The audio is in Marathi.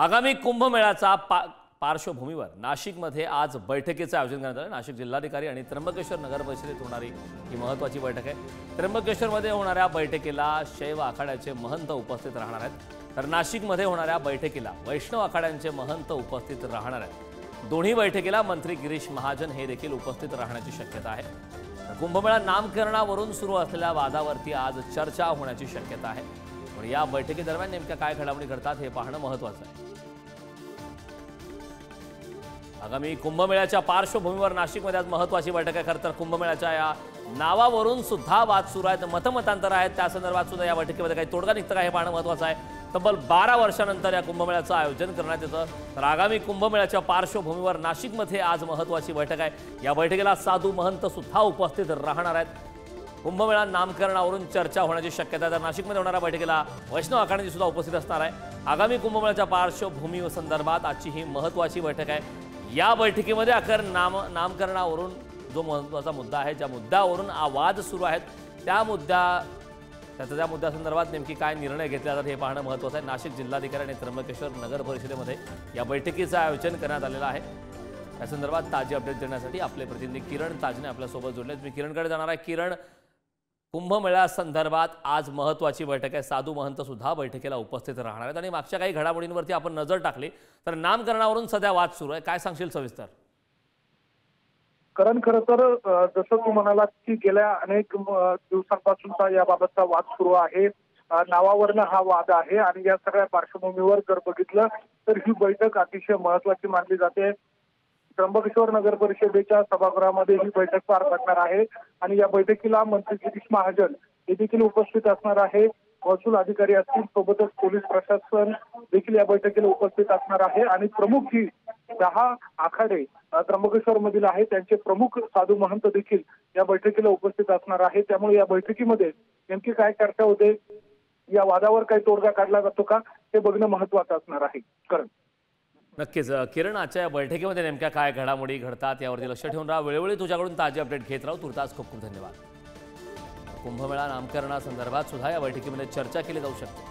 आगामी कुंभमेळ्याचा पार्श्वभूमीवर नाशिकमध्ये आज बैठकीचे आयोजन करण्यात आले। नाशिक जिल्हाधिकारी आणि त्र्यंबकेश्वर नगर परिषदेत होणारी ही महत्त्वाची बैठक आहे। त्र्यंबकेश्वरमध्ये होणाऱ्या बैठकीला शैव आखाड्याचे महंत उपस्थित राहणार आहेत, तर नाशिकमध्ये होणाऱ्या बैठकीला वैष्णव आखाड्यांचे महंत उपस्थित राहणार आहेत। दोन्ही बैठकीला मंत्री गिरीश महाजन हे देखील उपस्थित राहण्याची शक्यता आहे। कुंभमेळा नामकरणावरून सुरू असलेल्या वादावरती आज चर्चा होण्याची शक्यता आहे। पण या बैठकीदरम्यान नेमक्या काय घडामोडी घडतात हे पाहणं महत्त्वाचं आहे। आगामी कुंभमेळ्याच्या पार्श्वभूमीवर नाशिकमध्ये आज महत्त्वाची बैठक आहे। खरं तर कुंभमेळ्याच्या या नावावरून सुद्धा वाद सुरू आहेत, मतमतांतर आहेत, त्या संदर्भात सुद्धा या बैठकीमध्ये काही तोडगा निघतं का हे पाहणं महत्त्वाचं आहे। तब्बल 12 वर्षांनंतर या कुंभमेळ्याचं आयोजन करण्यात येतं, तर आगामी कुंभमेळ्याच्या पार्श्वभूमीवर नाशिकमध्ये आज महत्त्वाची बैठक आहे। या बैठकीला साधू महंत सुद्धा उपस्थित राहणार आहेत। कुंभमेळा नामकरणावरून चर्चा होण्याची शक्यता आहे, तर नाशिकमध्ये होणाऱ्या बैठकीला वैष्णव आखाड्यांची सुद्धा उपस्थित असणार आहे। आगामी कुंभमेळ्याच्या पार्श्वभूमी संदर्भात आजची ही महत्त्वाची बैठक आहे। या बैठकीमध्ये अखेर नामकरणावरून जो महत्त्वाचा मुद्दा आहे, ज्या मुद्द्यावरून वाद सुरू आहेत, त्या मुद्द्यासंदर्भात नेमकी काय निर्णय घेतले जातात हे पाहणं महत्त्वाचं आहे। नाशिक जिल्हाधिकारी आणि त्र्यंबकेश्वर नगर परिषदेमध्ये या बैठकीचं आयोजन करण्यात आलेलं आहे। या संदर्भात ताजी अपडेट देण्यासाठी आपले प्रतिनिधी किरण ताजने आपल्यासोबत जोडले आहेत। मी किरणकडे जाणार आहे। किरण, कुंभमेळा संदर्भात आज महत्त्वाची बैठक आहे, साधू महंत सुद्धा बैठकीला उपस्थित राहणार आहेत आणि मागच्या काही घडामोडींवरती आपण नजर टाकली तर नामकरणावरून सध्या वाद सुरू आहे, काय सांगशील सविस्तर? कारण खरं तर जसं तू म्हणालात की गेल्या अनेक दिवसांपासूनचा याबाबतचा वाद सुरू आहे। नावावरनं हा वाद आहे आणि या सगळ्या पार्श्वभूमीवर जर बघितलं तर ही बैठक अतिशय महत्त्वाची मानली जाते। त्र्यंबकेश्वर नगर परिषदेच्या सभागृहामध्ये ही बैठक पार पडणार आहे आणि या बैठकीला मंत्री गिरीश महाजन हे देखील उपस्थित असणार आहे। महसूल अधिकारी असतील, सोबतच पोलीस प्रशासन देखील या बैठकीला उपस्थित असणार आहे आणि प्रमुख जी 10 आखाडे त्र्यंबकेश्वर मधील आहे त्यांचे प्रमुख साधू महंत देखील या बैठकीला उपस्थित असणार आहे। त्यामुळे या बैठकीमध्ये नेमकी काय चर्चा होते, या वादावर काही तोडगा काढला जातो का, हे बघणं महत्त्वाचं असणार आहे। कारण नक्कीच किरण, आजच्या या बैठकीमध्ये नेमक्या काय घडामोडी घडतात यावरती लक्ष ठेवून राहा। वेळोवेळी तुझ्याकडून ताजी अपडेट घेत राहू। तुर्तास खूप खूप धन्यवाद। कुंभमेळा नामकरणासंदर्भात सुद्धा या बैठकीमध्ये चर्चा केली जाऊ शकते।